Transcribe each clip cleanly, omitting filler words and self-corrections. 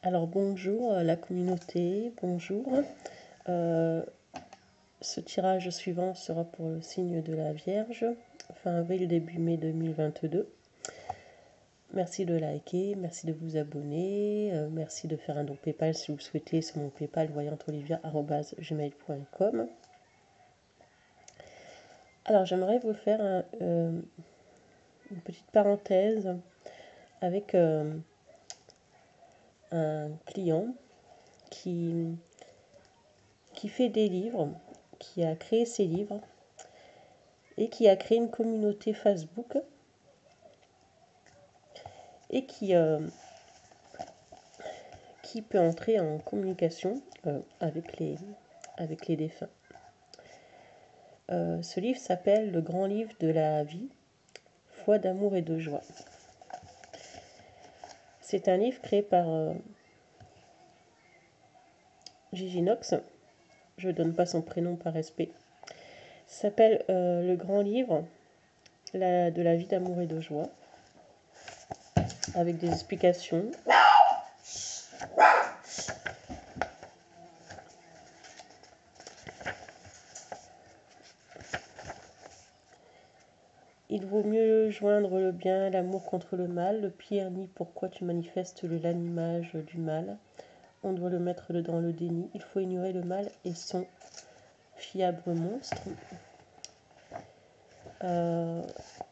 Alors bonjour la communauté, bonjour. Euh, Ce tirage suivant sera pour le signe de la Vierge, fin avril, début mai 2022. Merci de liker, merci de vous abonner, merci de faire un don PayPal si vous le souhaitez sur mon PayPal voyantolivia@gmail.com. Alors j'aimerais vous faire une petite parenthèse avec un client qui fait des livres, qui a créé ses livres et qui a créé une communauté Facebook et qui peut entrer en communication avec les défunts. Ce livre s'appelle Le grand livre de la vie, foi d'amour et de joie. C'est un livre créé par Gigi Nox. Je ne donne pas son prénom par respect. Ça s'appelle Le grand livre de la vie d'amour et de joie, avec des explications. Il vaut mieux joindre le bien, l'amour contre le mal. Le pire nie pourquoi tu manifestes l'animage du mal. On doit le mettre dans le déni. Il faut ignorer le mal et son fiable monstre.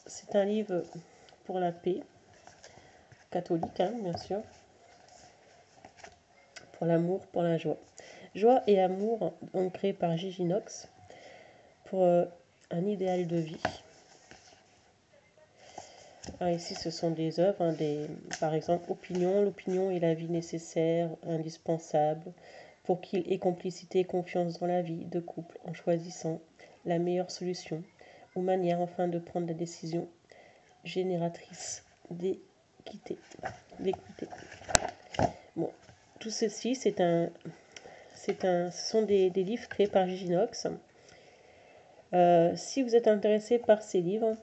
C'est un livre pour la paix, catholique, bien sûr. Pour l'amour, pour la joie. Joie et amour, donc créés par Gigi Nox, pour un idéal de vie. Ici, ce sont des œuvres, par exemple, opinion. L'opinion est la vie nécessaire, indispensable, pour qu'il ait complicité et confiance dans la vie de couple, en choisissant la meilleure solution ou manière, afin de prendre la décision génératrice d'équité. Bon, tout ceci, ce sont des livres créés par Gigi Nox. Si vous êtes intéressé par ces livres,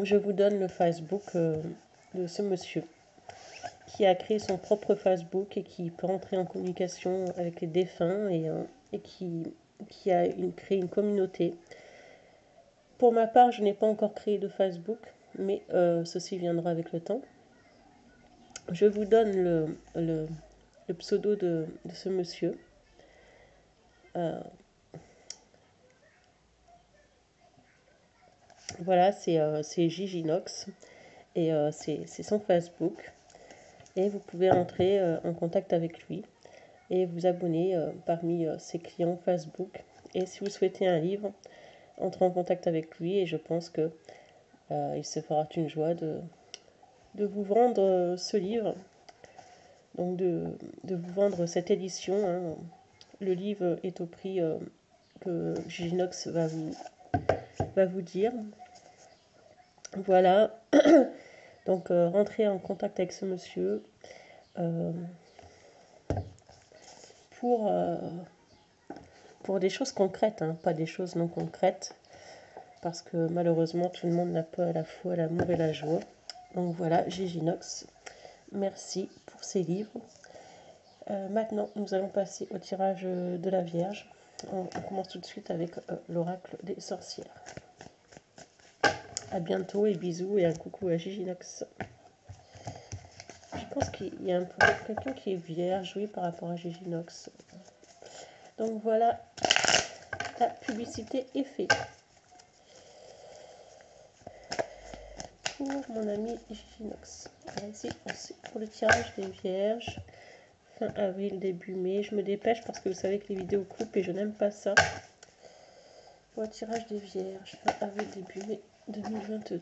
je vous donne le Facebook de ce monsieur qui a créé son propre Facebook et qui peut entrer en communication avec les défunts et qui a créé une communauté. Pour ma part, je n'ai pas encore créé de Facebook, mais ceci viendra avec le temps. Je vous donne le pseudo de ce monsieur. Voilà, c'est Gigi Nox et c'est son Facebook. Et vous pouvez entrer en contact avec lui et vous abonner parmi ses clients Facebook. Et si vous souhaitez un livre, entrez en contact avec lui et je pense que il se fera une joie de vous vendre ce livre, donc de vous vendre cette édition. Le livre est au prix que Ginox va vous dire. Voilà. Donc rentrez en contact avec ce monsieur pour des choses concrètes, pas des choses non concrètes, parce que malheureusement tout le monde n'a pas à la fois l'amour et la joie. Donc voilà, Gigi Nox, merci pour ces livres. Maintenant, nous allons passer au tirage de la Vierge. On commence tout de suite avec l'oracle des sorcières. A bientôt et bisous et un coucou à Gigi Nox. Je pense qu'il y a quelqu'un qui est vierge, oui, par rapport à Gigi Nox. Donc voilà, la publicité est faite. Pour mon ami Gigi Nox. Ici, c'est pour le tirage des vierges. Fin avril, début mai. Je me dépêche parce que vous savez que les vidéos coupent et je n'aime pas ça. Pour le tirage des vierges. Fin avril, début mai 2022.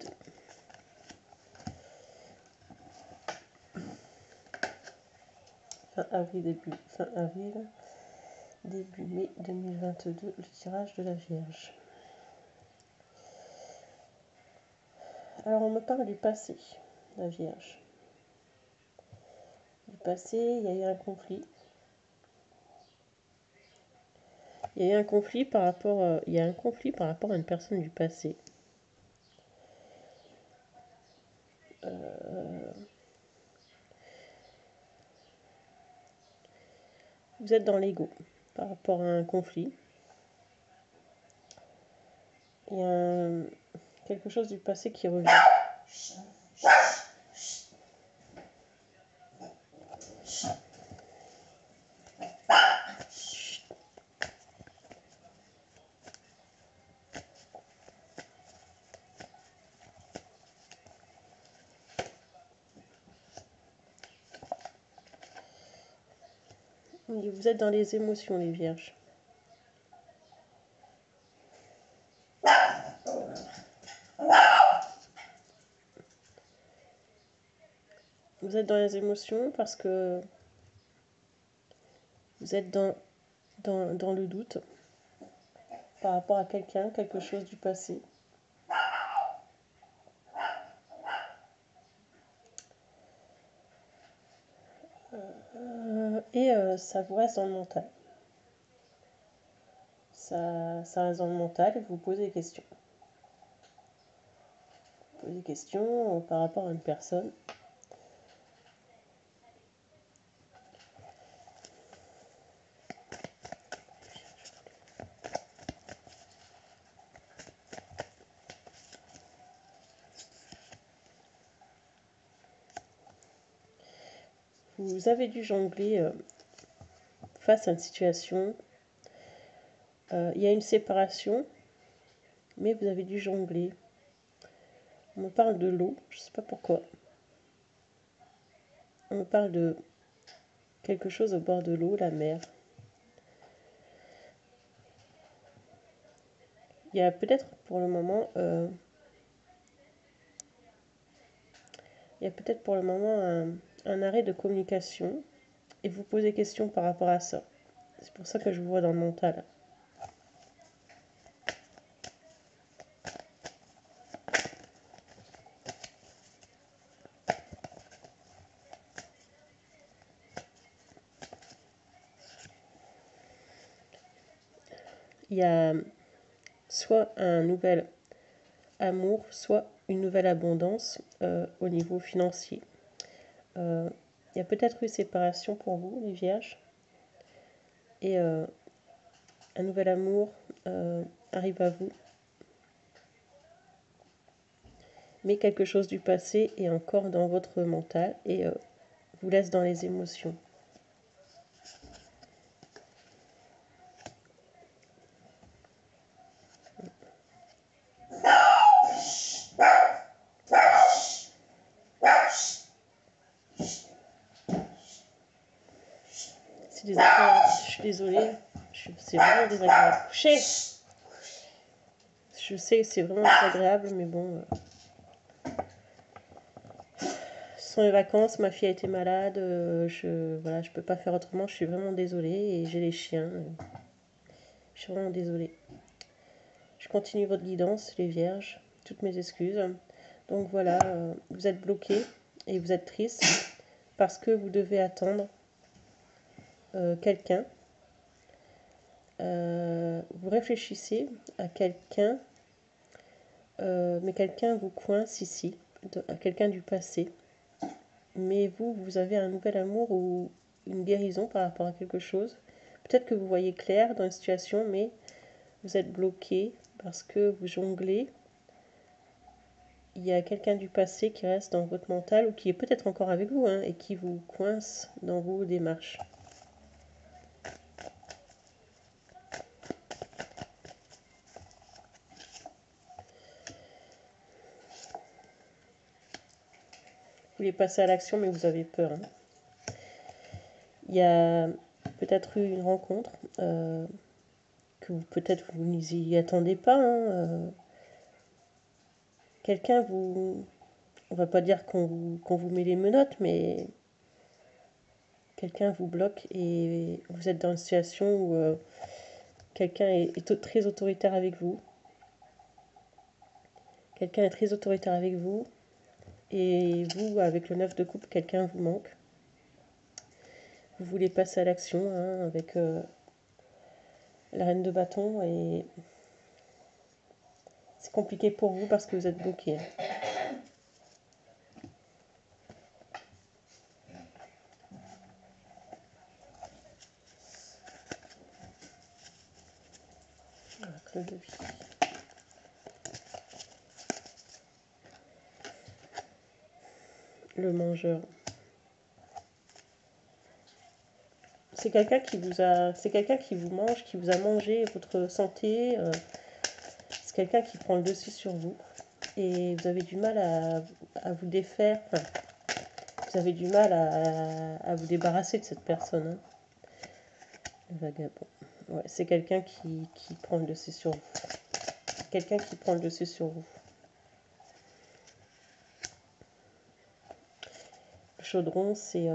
Fin avril, début mai 2022. Le tirage de la Vierge. Alors, on me parle du passé, la Vierge. Du passé, il y a eu un conflit. Il y a un conflit par rapport à une personne du passé. vous êtes dans l'ego par rapport à un conflit. Il y a quelque chose du passé qui revient. Vous êtes dans les émotions, les vierges. Vous êtes dans les émotions parce que vous êtes dans le doute par rapport à quelqu'un, quelque chose du passé. Et ça vous reste dans le mental. Ça reste dans le mental et vous posez des questions. Vous posez des questions par rapport à une personne. Vous avez dû jongler face à une situation. Il y a une séparation, mais vous avez dû jongler. On me parle de l'eau, je ne sais pas pourquoi. On me parle de quelque chose au bord de l'eau, la mer. Il y a peut-être pour le moment... un arrêt de communication et vous posez question par rapport à ça. C'est pour ça que je vous vois dans le mental. Il y a soit un nouvel amour, soit une nouvelle abondance au niveau financier. Il y a peut-être eu séparation pour vous, les vierges. Et un nouvel amour arrive à vous. Mais quelque chose du passé est encore dans votre mental et vous laisse dans les émotions. C'est désagréable, je suis désolée, c'est vraiment désagréable. Couchez! Je sais que c'est vraiment désagréable, mais bon... Ce sont les vacances, ma fille a été malade, je peux pas faire autrement, je suis vraiment désolée, et j'ai les chiens. Je suis vraiment désolée. Je continue votre guidance, les vierges, toutes mes excuses. Donc voilà, vous êtes bloqué et vous êtes triste parce que vous devez attendre quelqu'un. Vous réfléchissez à quelqu'un, mais quelqu'un vous coince ici, à quelqu'un du passé. Mais vous avez un nouvel amour ou une guérison par rapport à quelque chose. Peut-être que vous voyez clair dans une situation, mais vous êtes bloqué parce que vous jonglez. Il y a quelqu'un du passé qui reste dans votre mental ou qui est peut-être encore avec vous et qui vous coince dans vos démarches. Vous voulez passer à l'action, mais vous avez peur. Il y a peut-être eu une rencontre que peut-être vous n'y attendez pas. Quelqu'un vous... On va pas dire qu'on vous met les menottes, mais quelqu'un vous bloque et vous êtes dans une situation où quelqu'un est très autoritaire avec vous. Quelqu'un est très autoritaire avec vous. Et vous, avec le 9 de coupe, quelqu'un vous manque. Vous voulez passer à l'action avec la reine de bâton. Et c'est compliqué pour vous parce que vous êtes bloqué. cercle de vie. Le mangeur. C'est quelqu'un qui vous mange, qui vous a mangé votre santé. C'est quelqu'un qui prend le dessus sur vous. Et vous avez du mal à vous défaire. Enfin, vous avez du mal à vous débarrasser de cette personne. Hein. Le vagabond. Ouais, c'est quelqu'un qui prend le dessus sur vous. Quelqu'un qui prend le dessus sur vous. Le chaudron, c'est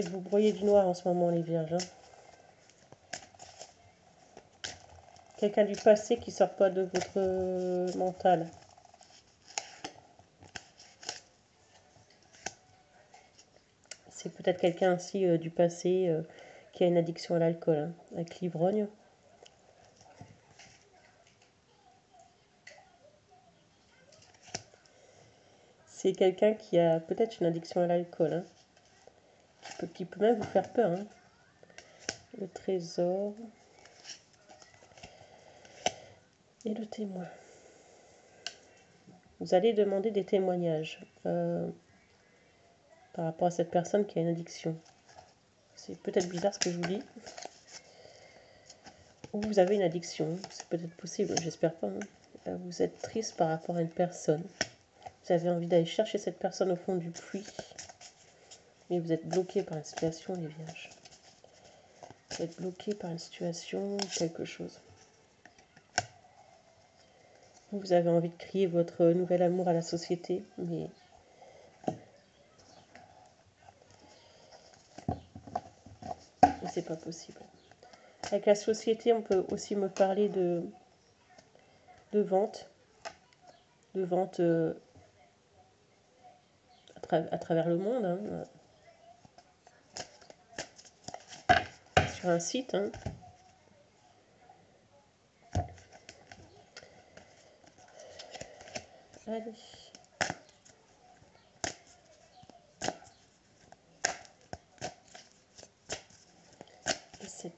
que vous broyez du noir en ce moment, les vierges. Hein. Quelqu'un du passé qui ne sort pas de votre mental. C'est peut-être quelqu'un aussi du passé qui a une addiction à l'alcool, hein, avec l'ivrogne. C'est quelqu'un qui a peut-être une addiction à l'alcool, hein, qui peut même vous faire peur. Hein. Le trésor et le témoin. Vous allez demander des témoignages par rapport à cette personne qui a une addiction. C'est peut-être bizarre ce que je vous dis. Ou vous avez une addiction, c'est peut-être possible, j'espère pas. Hein. Vous êtes triste par rapport à une personne. Vous avez envie d'aller chercher cette personne au fond du puits. Mais vous êtes bloqué par une situation, les vierges. Vous êtes bloqué par une situation, quelque chose. Vous avez envie de crier votre nouvel amour à la société, mais c'est pas possible. Avec la société, on peut aussi me parler de vente. De vente à travers le monde. Hein. Sur un site. Hein. Allez. Et 7.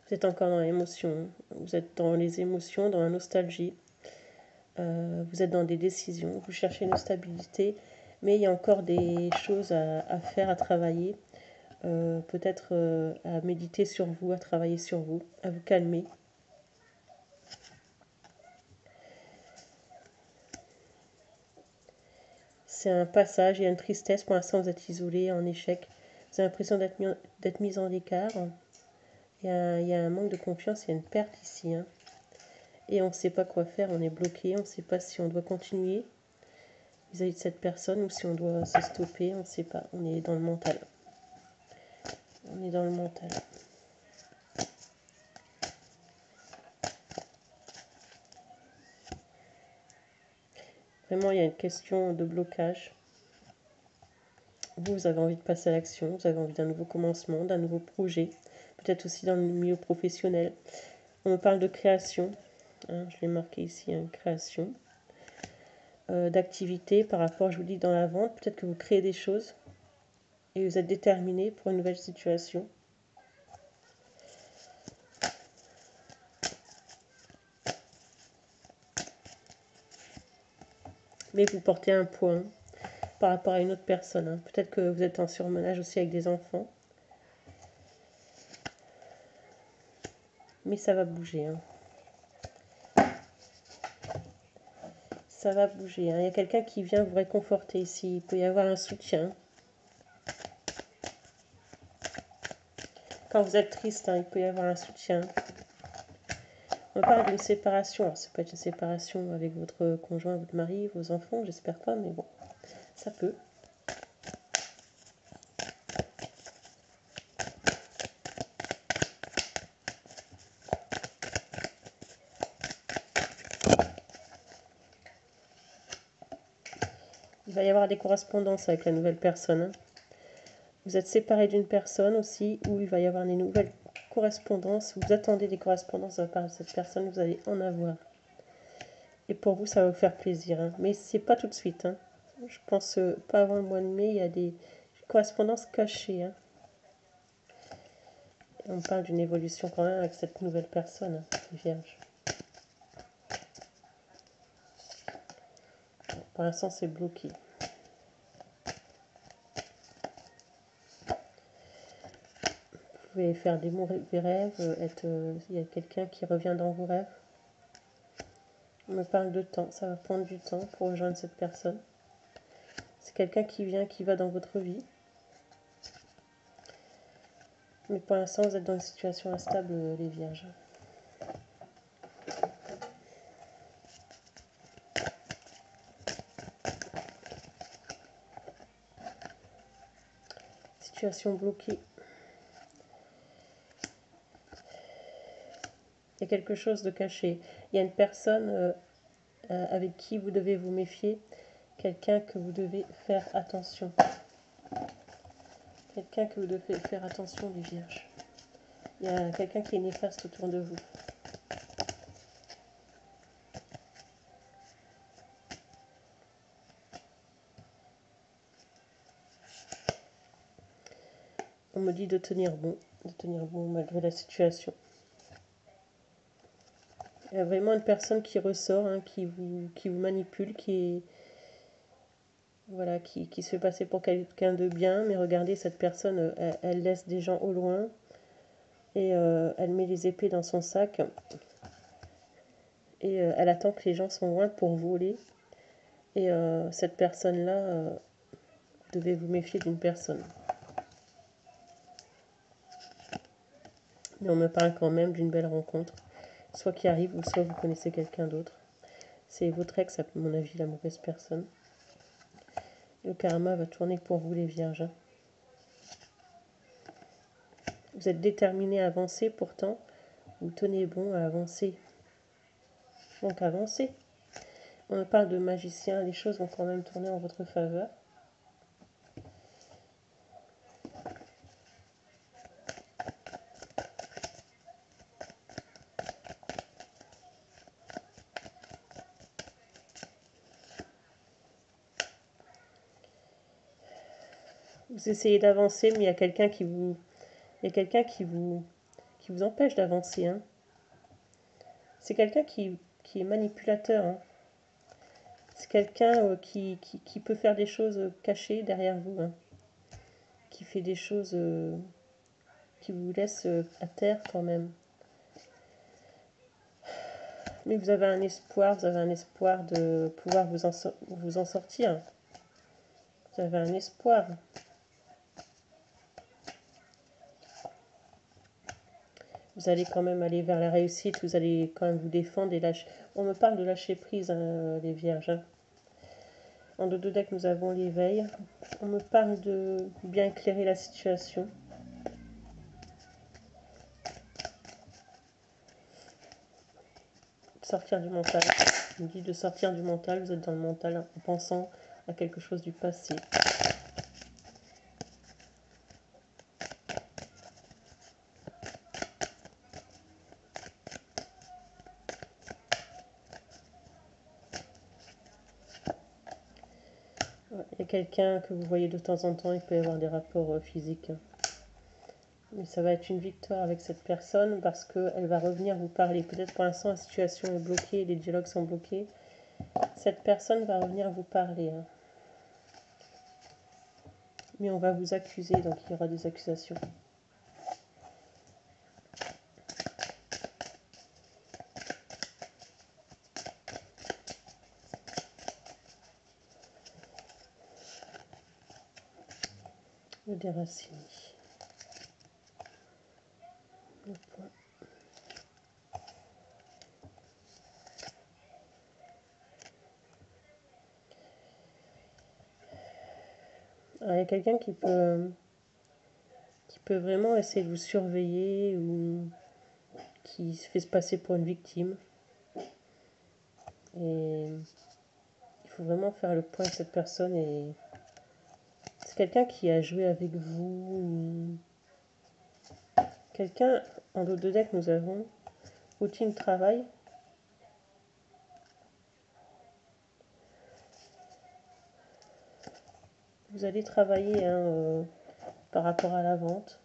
Vous êtes encore dans l'émotion. Vous êtes dans les émotions, dans la nostalgie. Vous êtes dans des décisions. Vous cherchez une stabilité. Mais il y a encore des choses à faire, à travailler. Peut-être à méditer sur vous, à travailler sur vous, à vous calmer. C'est un passage, il y a une tristesse. Pour l'instant, vous êtes isolé, en échec. Vous avez l'impression d'être mis en écart. Il y a un manque de confiance, il y a une perte ici. Hein. Et on ne sait pas quoi faire, on est bloqué, on ne sait pas si on doit continuer vis-à-vis de cette personne ou si on doit se stopper, on ne sait pas. On est dans le mental. On est dans le mental. Vraiment, il y a une question de blocage. Vous avez envie de passer à l'action, vous avez envie d'un nouveau commencement, d'un nouveau projet, peut-être aussi dans le milieu professionnel. On me parle de création, hein, je l'ai marqué ici, hein, création, d'activité par rapport, je vous dis, dans la vente. Peut-être que vous créez des choses et vous êtes déterminé pour une nouvelle situation. Mais vous portez un poids hein, par rapport à une autre personne. Hein. Peut-être que vous êtes en surmenage aussi avec des enfants. Mais ça va bouger. Hein. Ça va bouger. Hein. Il y a quelqu'un qui vient vous réconforter ici. Il peut y avoir un soutien. Quand vous êtes triste, hein, il peut y avoir un soutien. On parle d'une séparation. Alors, ça peut être une séparation avec votre conjoint, votre mari, vos enfants. J'espère pas, mais bon, ça peut. Il va y avoir des correspondances avec la nouvelle personne. Hein. Vous êtes séparé d'une personne aussi, où il va y avoir des nouvelles correspondances. Vous attendez des correspondances de la part de cette personne, vous allez en avoir. Et pour vous, ça va vous faire plaisir. Hein. Mais c'est pas tout de suite. Hein. Je pense pas avant le mois de mai, il y a des correspondances cachées. Hein. On parle d'une évolution quand même avec cette nouvelle personne, hein, les vierges. Pour l'instant, c'est bloqué. Vous pouvez faire des rêves, il y a quelqu'un qui revient dans vos rêves. On me parle de temps, ça va prendre du temps pour rejoindre cette personne. C'est quelqu'un qui vient, qui va dans votre vie. Mais pour l'instant, vous êtes dans une situation instable, les vierges. Situation bloquée. Il y a quelque chose de caché. Il y a une personne avec qui vous devez vous méfier. Quelqu'un que vous devez faire attention. Quelqu'un que vous devez faire attention, les vierges. Il y a quelqu'un qui est néfaste autour de vous. On me dit de tenir bon malgré la situation. Il y a vraiment une personne qui ressort, hein, qui vous manipule, voilà, qui se fait passer pour quelqu'un de bien, mais regardez, cette personne, elle laisse des gens au loin, et elle met les épées dans son sac, et elle attend que les gens sont loin pour voler, et cette personne-là, vous devez vous méfier d'une personne. Mais on me parle quand même d'une belle rencontre, soit qui arrive, ou soit vous connaissez quelqu'un d'autre. C'est votre ex, à mon avis, la mauvaise personne. Le karma va tourner pour vous, les vierges. Vous êtes déterminés à avancer, pourtant, vous tenez bon à avancer. Donc avancez. On me parle de magicien, les choses vont quand même tourner en votre faveur. Vous essayez d'avancer, mais il y a quelqu'un qui vous, qui vous empêche d'avancer. Hein. C'est quelqu'un qui est manipulateur. Hein. C'est quelqu'un qui peut faire des choses cachées derrière vous. Hein. Qui fait des choses qui vous laissent à terre quand même. Mais vous avez un espoir de pouvoir vous en sortir. Vous avez un espoir. Vous allez quand même aller vers la réussite, vous allez quand même vous défendre et lâcher. On me parle de lâcher prise, hein, les vierges. Hein. En dos de deck, nous avons l'éveil. On me parle de bien éclairer la situation. Sortir du mental. On me dit de sortir du mental, vous êtes dans le mental en pensant à quelque chose du passé. Il y a quelqu'un que vous voyez de temps en temps, il peut y avoir des rapports physiques. Mais ça va être une victoire avec cette personne parce qu'elle va revenir vous parler. Peut-être pour l'instant la situation est bloquée, les dialogues sont bloqués. Cette personne va revenir vous parler. Hein. Mais on va vous accuser, donc il y aura des accusations. Le déraciné. Le point. Alors, il y a quelqu'un qui peut vraiment essayer de vous surveiller ou qui se fait se passer pour une victime. Et il faut vraiment faire le point avec cette personne. Et c'est quelqu'un qui a joué avec vous. Quelqu'un, en dos de deck, nous avons routine travail. vous allez travailler hein, par rapport à la vente.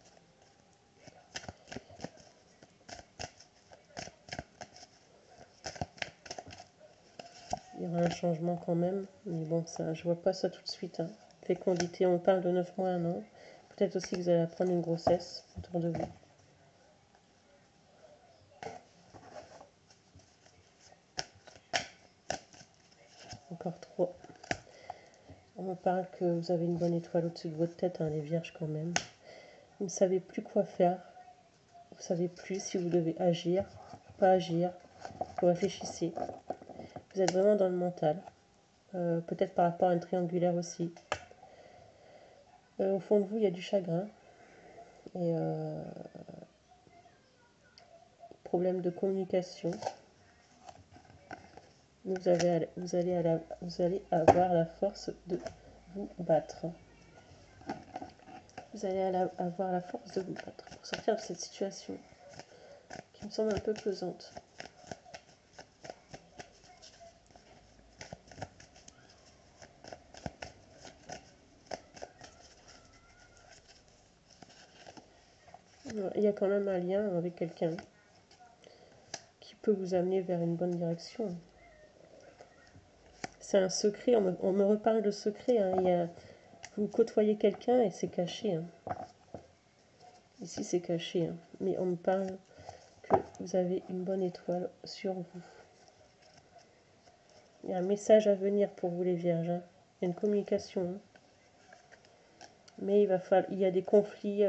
Il y aura un changement quand même, mais bon, ça, je vois pas ça tout de suite. Hein. Fécondité, on parle de 9 mois, 1 an. Peut-être aussi que vous allez apprendre une grossesse autour de vous. Encore 3. On me parle que vous avez une bonne étoile au-dessus de votre tête, hein, les vierges quand même. Vous ne savez plus quoi faire. Vous ne savez plus si vous devez agir, pas agir. Vous réfléchissez. Vous êtes vraiment dans le mental. Peut-être par rapport à une triangulaire aussi. Au fond de vous, il y a du chagrin. Et problème de communication. Vous allez avoir la force de vous battre. Vous allez avoir la force de vous battre pour sortir de cette situation qui me semble un peu pesante. Il y a quand même un lien avec quelqu'un qui peut vous amener vers une bonne direction. C'est un secret, on me reparle de secret. Hein. Vous côtoyez quelqu'un et c'est caché. Hein. Ici, c'est caché. Hein. Mais on me parle que vous avez une bonne étoile sur vous. Il y a un message à venir pour vous, les vierges. Hein. Il y a une communication. Hein. Mais il y a des conflits.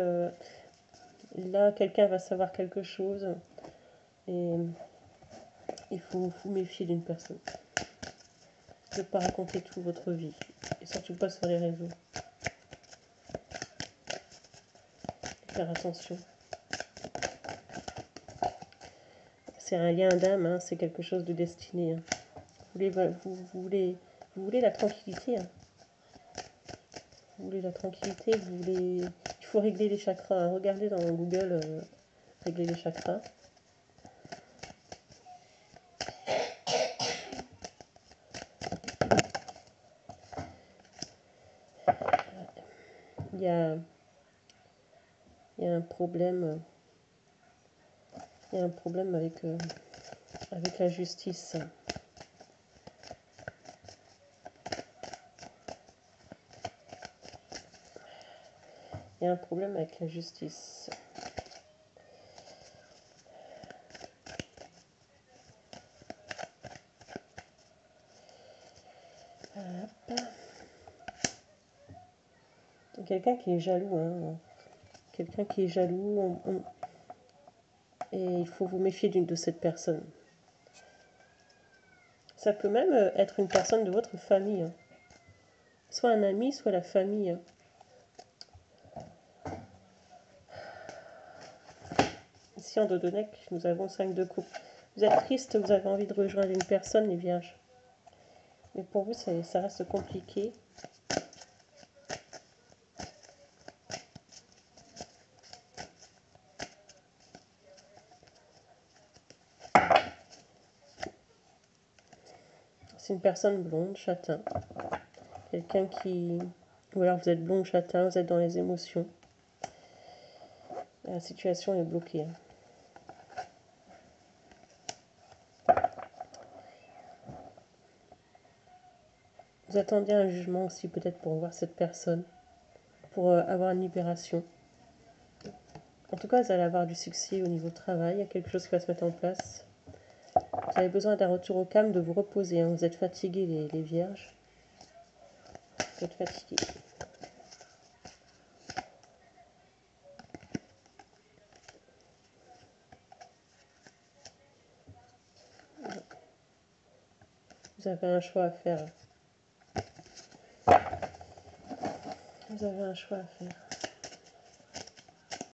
Là, quelqu'un va savoir quelque chose. Et il faut vous méfier d'une personne. Ne pas raconter toute votre vie. Et surtout pas sur les réseaux. Faire attention. C'est un lien d'âme, hein, c'est quelque chose de destiné. Hein. Vous voulez la tranquillité. Hein. Vous voulez la tranquillité, il faut régler les chakras. Hein. Regardez dans Google, régler les chakras. Il y a un problème. Il y a un problème avec la justice. Il y a un problème avec la justice. Quelqu'un qui est jaloux. Hein. Quelqu'un qui est jaloux. Et il faut vous méfier de cette personne. Ça peut même être une personne de votre famille. Hein. Soit un ami, soit la famille. Hein. Ici en Dodonec, nous avons 5 de coupe. Vous êtes triste, vous avez envie de rejoindre une personne, les vierges. Mais pour vous, ça reste compliqué. C'est une personne blonde, châtain. Quelqu'un qui... Ou alors vous êtes blond, châtain, vous êtes dans les émotions. La situation est bloquée. Hein. Vous attendez un jugement aussi peut-être pour voir cette personne, pour avoir une libération. En tout cas, vous allez avoir du succès au niveau travail, il y a quelque chose qui va se mettre en place. Vous avez besoin d'un retour au calme, de vous reposer. Hein. Vous êtes fatigués les vierges. Vous êtes fatigués. Vous avez un choix à faire. Vous avez un choix à faire.